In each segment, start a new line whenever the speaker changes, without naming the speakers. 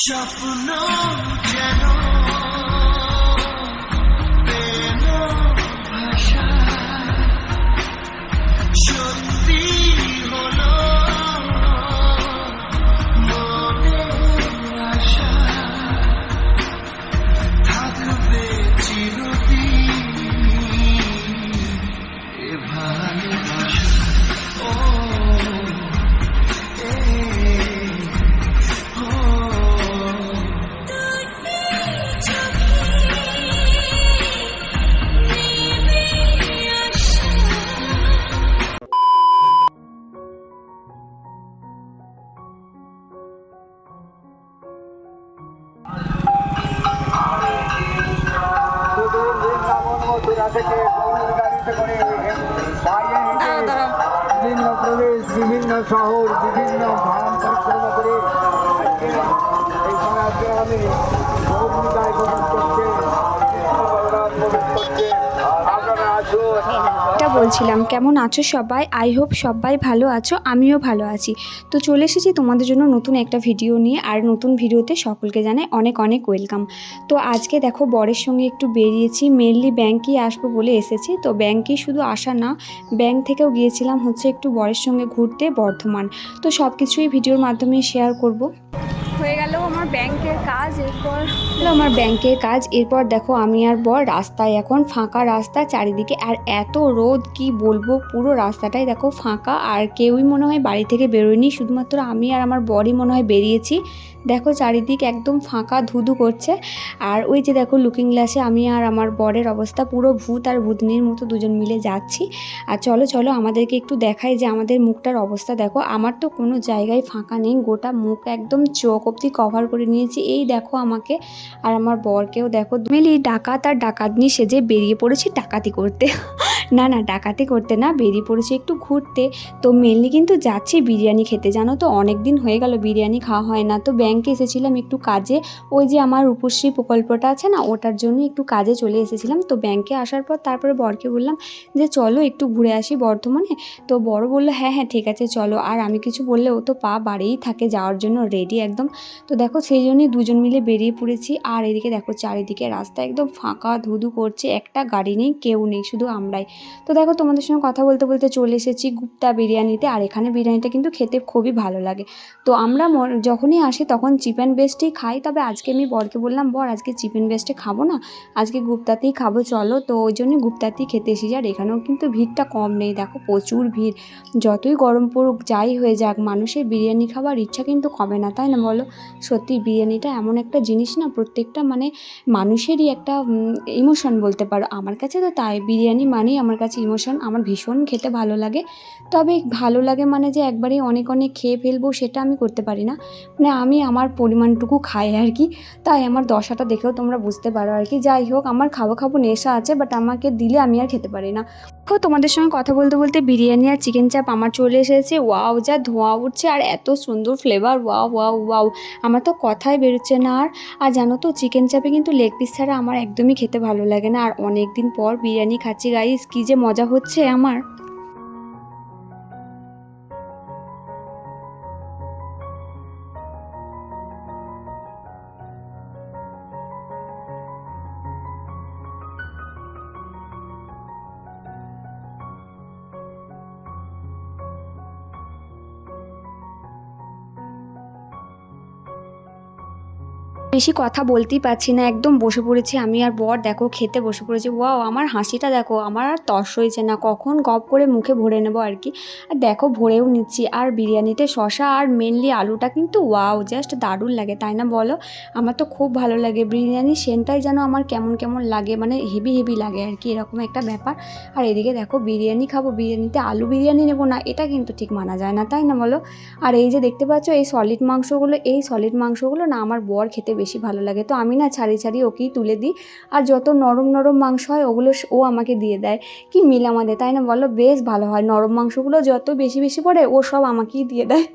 স্বপ্ন যেন পেল ভাষা, সত্যি হলো মনের আশা, থাকবে চিরদিন এ ভালোবাসা। ও
বিভিন্ন প্রদেশ, বিভিন্ন শহর, বিভিন্ন ধাম পরিক্রমা করে এই সমাজে আমি গৌরবিতায় প্রবেশ করছে, প্রবেশ করছে। আপনারা আসুন।
এটা বলছিলাম কেমন আছো সবাই, আই হোপ সবাই ভালো আছো, আমিও ভালো আছি। তো চলে এসেছি তোমাদের জন্য নতুন একটা ভিডিও নিয়ে, আর নতুন ভিডিওতে সকলকে জানাই অনেক অনেক ওয়েলকাম। তো আজকে দেখো বরের সঙ্গে একটু বেরিয়েছি, মেনলি ব্যাংকেই আসবো বলে এসেছি। তো ব্যাংকেই শুধু আসা না, ব্যাংক থেকেও গিয়েছিলাম হচ্ছে একটু বরের সঙ্গে ঘুরতে বর্ধমান। তো সব কিছুই ভিডিওর মাধ্যমে শেয়ার করব। হয়ে গেল আমার ব্যাংকের কাজ, এরপর দেখো আমি আর বর রাস্তায়, এখন ফাঁকা রাস্তা চারিদিকে, আর এত রোদ কি বলবো, পুরো রাস্তাটাই দেখো ফাঁকা, আর কেউই মনে হয় বাড়ি থেকে বেরোয়নি, শুধুমাত্র আমি আর আমার বরই মনে হয় বেরিয়েছি। দেখো চারিদিক একদম ফাঁকা, ধুধু করছে। আর ওই যে দেখো লুকিং গ্লাসে আমি আর আমার বরের অবস্থা পুরো ভূত আর ভূতনির মতো দুজন মিলে যাচ্ছি। আর চলো চলো আমাদেরকে একটু দেখাই যে আমাদের মুখটার অবস্থা দেখো। আমার তো কোনো জায়গায় ফাঁকা নেই, গোটা মুখ একদম চোখ অবধি কভার করে নিয়েছি। এই দেখো আমাকে আর আমার বরকেও দেখো, মিলি ডাকাত আর ডাকাতনি সেজে বেরিয়ে পড়েছি ডাকাতি করতে। না না, ডাকাতি করতে না, বেরিয়ে পড়েছি একটু ঘুরতে। তো মেনলি কিন্তু যাচ্ছি বিরিয়ানি খেতে, জানো তো অনেক দিন হয়ে গেল বিরিয়ানি খাওয়া হয় না। তো ব্যাংকে এসেছিলাম একটু কাজে, ওই যে আমার রূপশ্রী প্রকল্পটা আছে না, ওটার জন্য একটু কাজে চলে এসেছিলাম। তো ব্যাংকে আসার পর তারপরে বরকে বললাম যে চলো একটু ঘুরে আসি বর্ধমানে। তো বড় বললো হ্যাঁ হ্যাঁ ঠিক আছে চলো, আর আমি কিছু বললে ও তো পা বাড়িয়েই থাকে যাওয়ার জন্য, রেডি একদম। তো দেখো সেই জন্যই দুজন মিলে বেরিয়ে পড়েছি। আর এদিকে দেখো চারিদিকে রাস্তা একদম ফাঁকা, ধুধু করছে, একটা গাড়ি নেই, কেউ নেই, শুধু আমরাই। তো দেখো তোমাদের সঙ্গে কথা বলতে বলতে চলে এসেছি গুপ্তা বিরিয়ানিতে, আর এখানে বিরিয়ানিটা কিন্তু খেতে খুবই ভালো লাগে। তো আমরা যখনই আসি তখন চিপ অ্যান্ড বেস্টই খাই, তবে আজকে আমি বরকে বললাম বর আজকে চিপ অ্যান্ড বেস্টে খাবো না, আজকে গুপ্তাতেই খাবো চলো। তো ওই জন্যই গুপ্তাতেই খেতে এসেছি। আর এখানেও কিন্তু ভিড়টা কম নেই, দেখো প্রচুর ভিড়। যতই গরম পড়ুক যাই হয়ে যাক, মানুষের বিরিয়ানি খাবার ইচ্ছা কিন্তু কমে না, তাই না বলো? সত্যি বিরিয়ানিটা এমন একটা জিনিস না, প্রত্যেকটা মানে মানুষেরই একটা ইমোশন বলতে পারো। আমার কাছে তো তাই, বিরিয়ানি মানেই আমার কাছে ইমোশন, আমার ভীষণ খেতে ভালো লাগে। তবে ভালো লাগে মানে যে একবারেই অনেক অনেক খেয়ে ফেলবো সেটা আমি করতে পারি না, মানে আমি আমার পরিমাণটুকু খাই আর কি। তাই আমার দশাটা দেখেও তোমরা বুঝতে পারো আর কি। যাই হোক, আমার খাবো খাবো নেশা আছে, বাট আমাকে দিলে আমি আর খেতে পারি না। দেখো তোমাদের সঙ্গে কথা বলতে বলতে বিরিয়ানি আর চিকেন চাপ আমার চলে এসেছে। ওয়াও, যা ধোঁয়া উঠছে আর এত সুন্দর ফ্লেভার, ওয়াও ওয়াও ওয়াও, আমার তো কথাই বেরোচ্ছে না। আর জানো তো চিকেন চাপে কিন্তু লেগ পিস ছাড়া আমার একদমই খেতে ভালো লাগে না। আর অনেক দিন পর বিরিয়ানি খাচ্ছি গাইস, কী যে মজা হচ্ছে আমার। বেশি কথা বলতেই পারছি না, একদম বসে পড়েছি আমি আর বর, দেখো খেতে বসে পড়েছি। ওয়াও, আমার হাসিটা দেখো, আমার আর তর্স হয়েছে না, কখন গপ করে মুখে ভরে নেবো আর কি। আর দেখো ভরেও নিচ্ছি। আর বিরিয়ানিতে শসা আর মেনলি আলুটা কিন্তু ওয়াও, জাস্ট দারুণ লাগে, তাই না বলো? আমার তো খুব ভালো লাগে বিরিয়ানির সেন্টটাই যেন আমার কেমন কেমন লাগে, মানে হেভি হেভি লাগে আর কি, এরকম একটা ব্যাপার। আর এদিকে দেখো বিরিয়ানি খাবো, বিরিয়ানিতে আলু বিরিয়ানি নেবো না, এটা কিন্তু ঠিক মানা যায় না, তাই না বলো? আর এই যে দেখতে পাচ্ছ এই সলিড মাংসগুলো না আমার বর খেতে বেশি ভালো লাগে। তো আমি না ছাড়ি ছাড়ি ওকেই তুলে দিই, আর যত নরম নরম মাংস হয় ওগুলো ও আমাকে দিয়ে দেয়। কি মিল আমাদের, তাই না বলো? বেশ ভালো হয়, নরম মাংসগুলো যত বেশি বেশি পড়ে ও সব আমাকেই দিয়ে দেয়।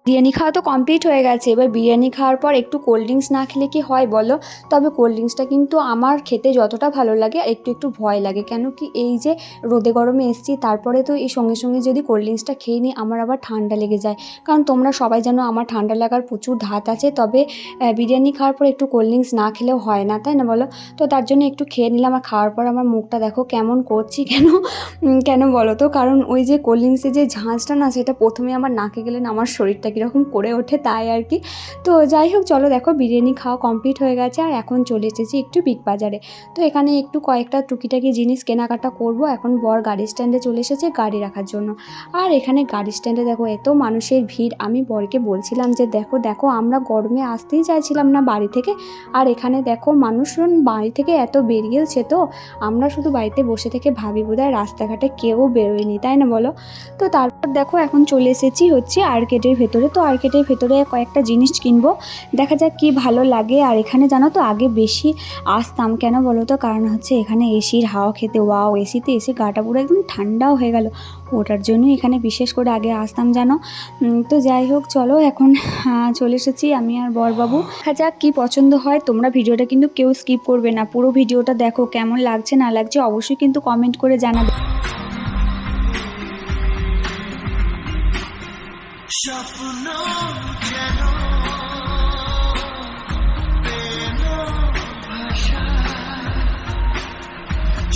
বিরিয়ানি খাওয়া তো কমপ্লিট হয়ে গেছে। এবার বিরিয়ানি খাওয়ার পর একটু কোল্ড ড্রিঙ্কস না খেলে কি হয় বলো? তবে কোল্ড ড্রিঙ্কসটা কিন্তু আমার খেতে যতটা ভালো লাগে একটু একটু ভয় লাগে, কেন কি এই যে রোদে গরমে এসছি, তারপরে তো এই সঙ্গে সঙ্গে যদি কোল্ড ড্রিঙ্কসটা খেয়ে নিই আমার আবার ঠান্ডা লেগে যায়। কারণ তোমরা সবাই জানো আমার ঠান্ডা লাগার প্রচুর ধাত আছে। তবে বিরিয়ানি খাওয়ার পর একটু কোল্ড ড্রিঙ্কস না খেলেও হয় না, তাই না বলো? তো তার জন্য একটু খেয়ে নিলাম। আর খাওয়ার পর আমার মুখটা দেখো কেমন করছি, কেন বলো তো? কারণ ওই যে কোল্ড ড্রিঙ্কসের যে ঝাঁঝটা না, সেটা প্রথমে আমার নাকে গেলে না আমার শরীরটা কীরকম করে ওঠে, তাই আর কি। তো যাই হোক, চলো দেখো বিরিয়ানি খাওয়া কমপ্লিট হয়ে গেছে আর এখন চলে এসেছি একটু বিগ বাজারে। তো এখানে একটু কয়েকটা টুকিটাকি জিনিস কেনাকাটা করব। এখন বর গাড়ি স্ট্যান্ডে চলে এসেছে গাড়ি রাখার জন্য। আর এখানে গাড়ি স্ট্যান্ডে দেখো এত মানুষের ভিড়। আমি বরকে বলছিলাম যে দেখো দেখো, আমরা গরমে আসতেই চাইছিলাম না বাড়ি থেকে, আর এখানে দেখো মানুষজন বাড়ি থেকে এত বেরিয়েছে, তো আমরা শুধু বাড়িতে বসে থেকে ভাবি বোধহয় রাস্তাঘাটে কেউ বেরোয়নি, তাই না বলো? তো তারপর দেখো এখন চলে এসেছি হচ্ছে আর্কেডের ভেতরে। তো আর্কেডের ভেতরে কয়েকটা জিনিস কিনবো, দেখা যাক কি ভালো লাগে। আর এখানে জানো তো আগে বেশি আসতাম, কেন বলো তো? কারণ হচ্ছে এখানে এসির হাওয়া খেতে, ওয়াও, এসিতে এসে গাটা পুরো একদম ঠান্ডাও হয়ে গেল, ওটার জন্যই এখানে বিশেষ করে আগে আসতাম জানো। তো যাই হোক, চলো এখন চলে এসেছি আমি আর বরবাবু। দেখা যাক কী পছন্দ হয়। তোমরা ভিডিওটা কিন্তু কেউ স্কিপ করবে না, পুরো ভিডিওটা দেখো, কেমন লাগছে না লাগছে অবশ্যই কিন্তু কমেন্ট করে জানাবে।
স্বপ্ন যেন পেল ভাষা,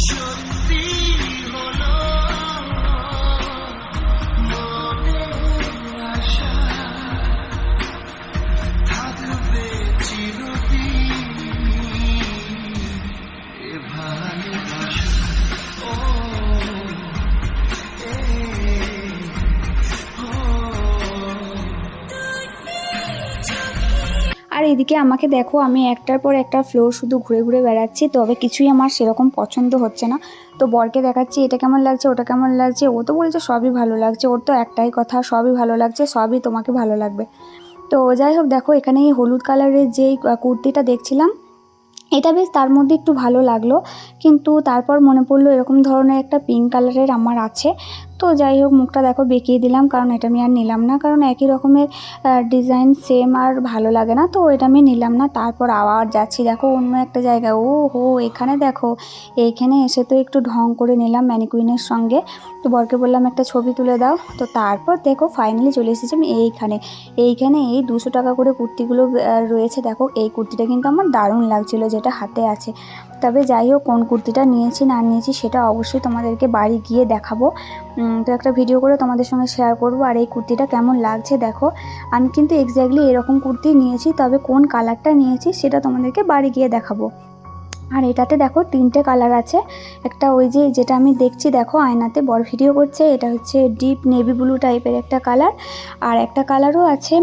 সত্যি হলো মনের আশা, থাকবে চিরদিন এ ভালোবাসা। ও
আর এদিকে আমাকে দেখো, আমি একটার পর একটা ফ্লোর শুধু ঘুরে ঘুরে বেড়াচ্ছি, তবে কিছুই আমার সেরকম পছন্দ হচ্ছে না। তো বরকে দেখাচ্ছি এটা কেমন লাগছে, ওটা কেমন লাগছে, ও তো বলছে সবই ভালো লাগছে। ওর তো একটাই কথা, সবই ভালো লাগছে, সবই তোমাকে ভালো লাগবে। তো যাই হোক, দেখো এখানে এই হলুদ কালারের যেই কুর্তিটা দেখছিলাম, এটা বেশ তার মধ্যে একটু ভালো লাগলো, কিন্তু তারপর মনে পড়লো এরকম ধরনের একটা পিঙ্ক কালারের আমার আছে। তো যাই হোক, মুখটা দেখো বেঁকিয়ে দিলাম, কারণ এটা আমি আর নিলাম না, কারণ একই রকমের ডিজাইন সেম আর ভালো লাগে না, তো এটা আমি নিলাম না। তারপর আবার যাচ্ছি দেখো অন্য একটা জায়গায়। ও হো, এখানে দেখো, এইখানে এসে তো একটু ঢং করে নিলাম ম্যানিকুইনের সঙ্গে। তো বরকে বললাম একটা ছবি তুলে দাও। তো তারপর দেখো ফাইনালি চলে এসেছি আমি এইখানে এই 200 টাকা করে কুর্তিগুলো রয়েছে। দেখো এই কুর্তিটা কিন্তু আমার দারুণ লাগছিলো, যেটা হাতে আছে। তবে যাই হোক, কোন কুর্তিটা নিয়েছি না নিয়েছি সেটা অবশ্যই তোমাদেরকে বাড়ি গিয়ে দেখাবো। তো একটা ভিডিও করে তোমাদের সঙ্গে শেয়ার করব। আর এই কুর্তিটা কেমন লাগছে দেখো, আমি কিন্তু এক্স্যাক্টলি এরকম কুর্তি নিয়েছি, তবে কোন কালারটা নিয়েছি সেটা তোমাদেরকে বাড়ি গিয়ে দেখাবো। আর এটাতে দেখো 3টে কালার আছে। একটা ওই যে যেটা আমি দেখছি দেখো আয়নাতে বড় ভিডিও করছে, এটা হচ্ছে ডিপ নেভি ব্লু টাইপের একটা কালার। আর একটা কালারও আছে,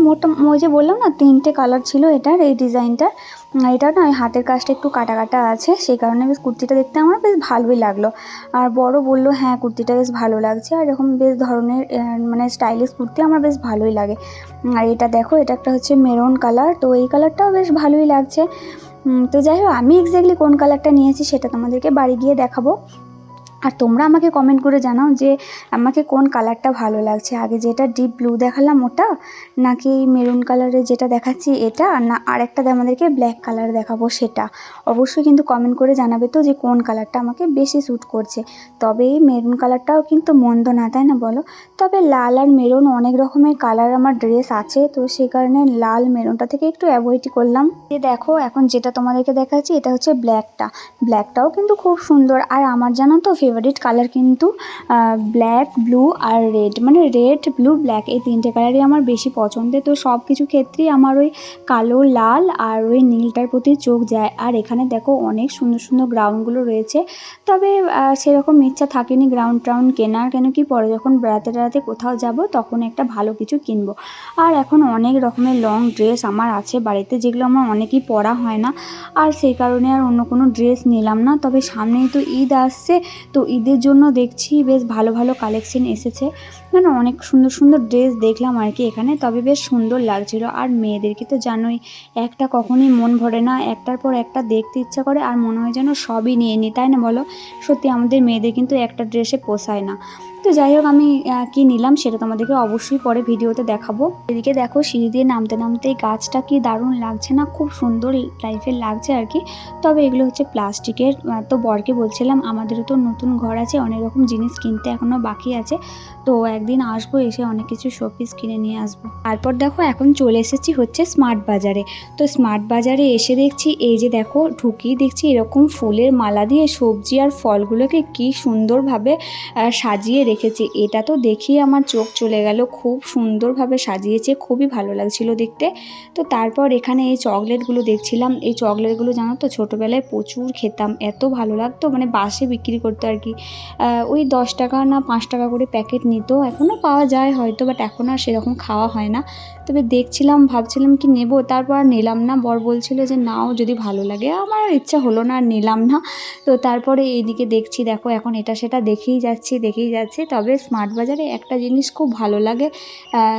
ওই যে বললাম না 3টে কালার ছিল এটার, এই ডিজাইনটার। এটা না হাতের কাজটা একটু কাটা কাটা আছে, সেই কারণে বেশ কুর্তিটা দেখতে আমার বেশ ভালোই লাগলো। আর বড় বললো হ্যাঁ কুর্তিটা বেশ ভালো লাগছে, আর এরকম বেশ ধরনের মানে স্টাইলিশ কুর্তি আমার বেশ ভালোই লাগে। আর এটা দেখো, এটা একটা হচ্ছে মেরুন কালার, তো এই কালারটাও বেশ ভালোই লাগছে। তো যাই হোক, আমি এক্স্যাক্টলি কোন কালারটা নিয়েছি সেটা তোমাদেরকে বাড়ি গিয়ে দেখাবো। আর তোমরা আমাকে কমেন্ট করে জানাও যে আমাকে কোন কালারটা ভালো লাগছে, আগে যেটা ডিপ ব্লু দেখালাম ওটা, নাকি মেরুন কালারের যেটা দেখাচ্ছি এটা, না আর একটা আমাদেরকে ব্ল্যাক কালার দেখাবো সেটা। অবশ্যই কিন্তু কমেন্ট করে জানাবে তো যে কোন কালারটা আমাকে বেশি স্যুট করছে। তবে এই মেরুন কালারটাও কিন্তু মন্দ না, তাই না বলো? তবে লাল আর মেরুন অনেক রকমের কালার আমার ড্রেস আছে, তো সেই কারণে লাল মেরুনটা থেকে একটু অ্যাভয়েডই করলাম। দেখো এখন যেটা তোমাদেরকে দেখাচ্ছি এটা হচ্ছে ব্ল্যাকটাও কিন্তু খুব সুন্দর। আর আমার জানো তো ফেভারিট কালার কিন্তু ব্ল্যাক, ব্লু আর রেড, মানে রেড, ব্লু, ব্ল্যাক, এই 3টে কালারই আমার বেশি পছন্দের। তো সব কিছু ক্ষেত্রেই আমার ওই কালো, লাল আর ওই নীলটার প্রতি চোখ যায়। আর এখানে দেখো অনেক সুন্দর সুন্দর গ্রাউন্ডগুলো রয়েছে, তবে সেরকম ইচ্ছা থাকেনি গ্রাউন্ড ট্রাউন্ড কেনার, কেন কি পরে যখন বেড়াতে কোথাও যাব তখন একটা ভালো কিছু কিনবো। আর এখন অনেক রকমের লং ড্রেস আমার আছে বাড়িতে, যেগুলো আমার অনেকই পরা হয় না, আর সেই কারণে আর অন্য কোনো ড্রেস নিলাম না। তবে সামনেই তো ঈদ আসছে, তো ঈদের জন্য দেখছি বেশ ভালো ভালো কালেকশন এসেছে। মানে অনেক সুন্দর সুন্দর ড্রেস দেখলাম আর কি এখানে, তবে বেশ সুন্দর লাগছিল। আর মেয়েদেরকে তো জানোই একটা কখনোই মন ভরে না, একটার পর একটা দেখতে ইচ্ছা করে আর মনে হয় যেন সবই নিয়ে নিই, তাই না বলো? সত্যি আমাদের মেয়েদের কিন্তু একটা ড্রেসে পোষায় না। তো যাই হোক, আমি কি নিলাম সেটা তোমাদেরকে অবশ্যই পরে ভিডিওতে দেখাবো। এদিকে দেখো সিঁড়ি দিয়ে নামতে নামতে এই গাছটা কি দারুণ লাগছে না, খুব সুন্দর টাইপের লাগছে আর কি। তবে এগুলো হচ্ছে প্লাস্টিকের। তো বরকে বলছিলাম আমাদেরও তো নতুন ঘর আছে, অনেক রকম জিনিস কিনতে এখনও বাকি আছে, তো একদিন আসবো, এসে অনেক কিছু শোপিস কিনে নিয়ে আসবো। তারপর দেখো এখন চলে এসেছি হচ্ছে স্মার্ট বাজারে। তো স্মার্ট বাজারে এসে দেখছি এই যে দেখো ঢুকিয়ে দেখছি এরকম ফুলের মালা দিয়ে সবজি আর ফলগুলোকে কি সুন্দরভাবে সাজিয়ে রেখেছে। এটা তো দেখিয়ে আমার চোখ চলে গেল, খুব সুন্দরভাবে সাজিয়েছে, খুবই ভালো লাগছিল দেখতে। তো তারপর এখানে এই চকলেটগুলো দেখছিলাম, এই চকলেটগুলো জানো তো ছোটোবেলায় প্রচুর খেতাম, এত ভালো লাগতো, মানে বাসে বিক্রি করতো আর কি। ওই 10 টাকা না 5 টাকা করে প্যাকেট নিত, এখনও পাওয়া যায় হয়তো, বাট এখন আর সেরকম খাওয়া হয় না। তবে দেখছিলাম, ভাবছিলাম কি নেব, তারপর আর নিলাম না। বর বলছিল যে নাও যদি ভালো লাগে, আমার ইচ্ছা হলো না, আর নিলাম না। তো তারপরে এইদিকে দেখছি দেখো এখন এটা সেটা দেখেই যাচ্ছি। তবে স্মার্ট বাজারে একটা জিনিস খুব ভালো লাগে,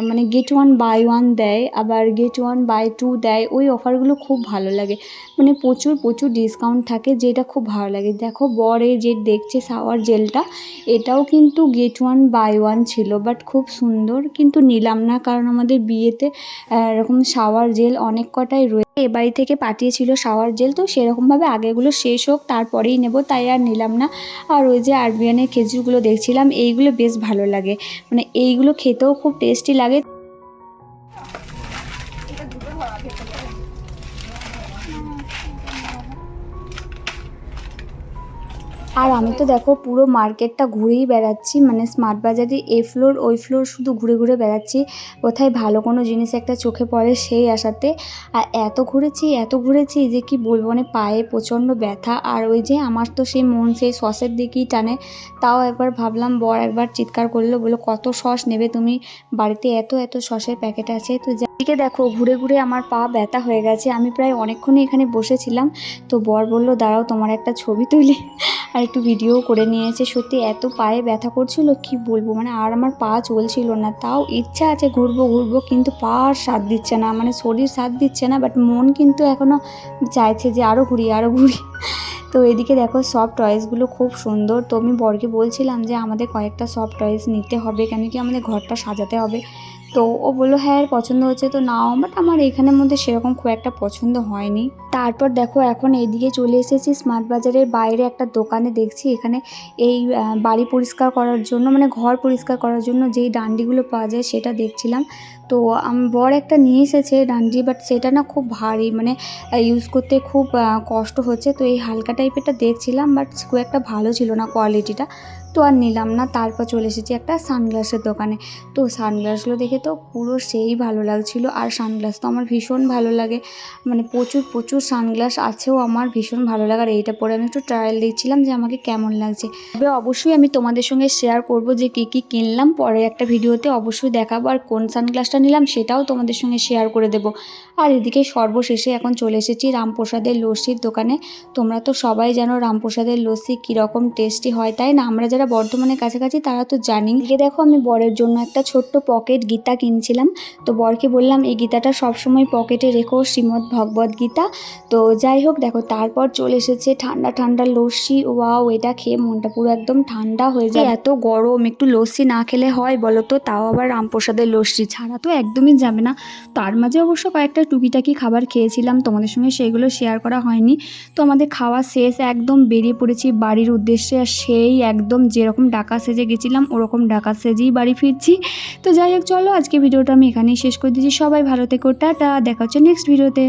মানে গেট 1 বাই 1 দেয়, আবার গেট 1 বাই 2 দেয়, ওই অফারগুলো খুব ভালো লাগে, মানে প্রচুর প্রচুর ডিসকাউন্ট থাকে, যেটা খুব ভালো লাগে। দেখো বরে যে দেখছে শাওয়ার জেলটা, এটাও কিন্তু গেট 1 বাই 1 ছিল, বাট খুব সুন্দর, কিন্তু নিলাম না কারণ আমাদের বিয়েতে এরকম শাওয়ার জেল অনেক কটাই রয়েছে। এ বাড়ি থেকে পাঠিয়েছিল শাওয়ার জেল, তো সেরকমভাবে আগেগুলো শেষ হোক তারপরেই নেব, তাই আর নিলাম না। আর ওই যে আরবিয়ানের খেজুরগুলো দেখছিলাম, এইগুলো বেশ ভালো লাগে, মানে এইগুলো খেতেও খুব টেস্টি লাগে। আর আমি তো দেখো পুরো মার্কেটটা ঘুরেই বেড়াচ্ছি, মানে স্মার্ট বাজারে এই ফ্লোর ওই ফ্লোর শুধু ঘুরে ঘুরে বেড়াচ্ছি, কোথায় ভালো কোনো জিনিস একটা চোখে পড়ে সেই আশাতে। আর এত ঘুরেছি যে কি বলবো, মানে পায়ে প্রচণ্ড ব্যথা। আর ওই যে আমার তো সেই মন সেই সসের দিকেই টানে, তাও একবার ভাবলাম, বর একবার চিৎকার করলো, বললো কত সস নেবে তুমি, বাড়িতে এত এত সসের প্যাকেট আছে। তো যাদিকে দেখো ঘুরে ঘুরে আমার পা ব্যথা হয়ে গেছে, আমি প্রায় অনেকক্ষণই এখানে বসেছিলাম। তো বর বললো দাঁড়াও তোমার একটা ছবি তুলি, আর একটু ভিডিও করে নিয়েছে। সত্যি এত পায়ে ব্যথা করছিল কি বলবো, মানে আর আমার পা চলছিল না। তাও ইচ্ছা আছে ঘুরবো, কিন্তু পা আর সাথ দিচ্ছে না, মানে শরীর সাথ দিচ্ছে না, বাট মন কিন্তু এখনও চাইছে যে আরও ঘুরি। তো এদিকে দেখো সফট টয়েসগুলো খুব সুন্দর। তো আমি বরকে বলছিলাম যে আমাদের কয়েকটা সফট টয়েস নিতে হবে, কেন কি আমাদের ঘরটা সাজাতে হবে। তো ও বললো হ্যাঁ পছন্দ হচ্ছে তো নাও, বাট আমার এখানের মধ্যে সেরকম খুব একটা পছন্দ হয়নি। তারপর দেখো এখন এইদিকে চলে এসেছি স্মার্ট বাজারের বাইরে একটা দোকানে, দেখছি এখানে এই বাড়ি পরিষ্কার করার জন্য, মানে ঘর পরিষ্কার করার জন্য যেই ডান্ডিগুলো পাওয়া যায় সেটা দেখছিলাম। তো বর একটা নিয়ে এসেছে ডান্ডি, বাট সেটা না খুব ভারী, মানে ইউজ করতে খুব কষ্ট হচ্ছে। তো এই হালকা টাইপেরটা দেখছিলাম, বাট খুব একটা ভালো ছিল না কোয়ালিটিটা, তো আর নিলাম না। তারপর চলে এসেছি একটা সানগ্লাসের দোকানে। তো সানগ্লাসগুলো দেখে তো পুরো সেই ভালো লাগছিলো, আর সানগ্লাস তো আমার ভীষণ ভালো লাগে, মানে প্রচুর প্রচুর সানগ্লাস আছেও আমার ভীষণ ভালো লাগে। আর এইটা পরে আমি একটু ট্রায়াল দিচ্ছিলাম যে আমাকে কেমন লাগছে। তবে অবশ্যই আমি তোমাদের সঙ্গে শেয়ার করব যে কী কী কিনলাম, পরে একটা ভিডিওতে অবশ্যই দেখাবো, আর কোন সানগ্লাসটা নিলাম সেটাও তোমাদের সঙ্গে শেয়ার করে দেবো। আর এদিকে সর্বশেষে এখন চলে এসেছি রামপ্রসাদের লস্যির দোকানে। তোমরা তো সবাই জানো রামপ্রসাদের লস্যি কীরকম টেস্টি হয়, তাই না? আমরা যারা বর্ধমানের কাছাকাছি তারা তো জানি। এদিকে দেখো আমি বরের জন্য একটা ছোট্ট পকেট গীতা কিনছিলাম। তো বরকে বললাম এই গীতাটা সবসময় পকেটে রেখো, শ্রীমদ্ ভগবদ গীতা। তো যাই হোক দেখো তারপর চলে এসেছে ঠান্ডা ঠান্ডা লস্যি। ওয়াও, এটা খেয়ে মনটা পুরো একদম ঠান্ডা হয়ে যায়, এত গরম, একটু লস্যি না খেলে হয় বলো তো? তাও আবার রামপ্রসাদের লস্যি ছাড়া তো একদমই যাবে না। তার মাঝে অবশ্য কয়েকটা টুকিটাকি খাবার খেয়েছিলাম, তোমাদের সঙ্গে সেইগুলো শেয়ার করা হয়নি। তো আমাদের খাওয়া শেষ, একদম বেরিয়ে পড়েছি বাড়ির উদ্দেশ্যে। আর সেই একদম যেরকম ডাকা সেজে গেছিলাম ওরকম ডাকা সেজেই বাড়ি ফিরছি। তো যাই হোক চলো আজকে ভিডিওটা আমি এখানেই শেষ করে দিচ্ছি। সবাই ভালো থেকো, টাটা, দেখা হচ্ছে নেক্সট ভিডিওতে।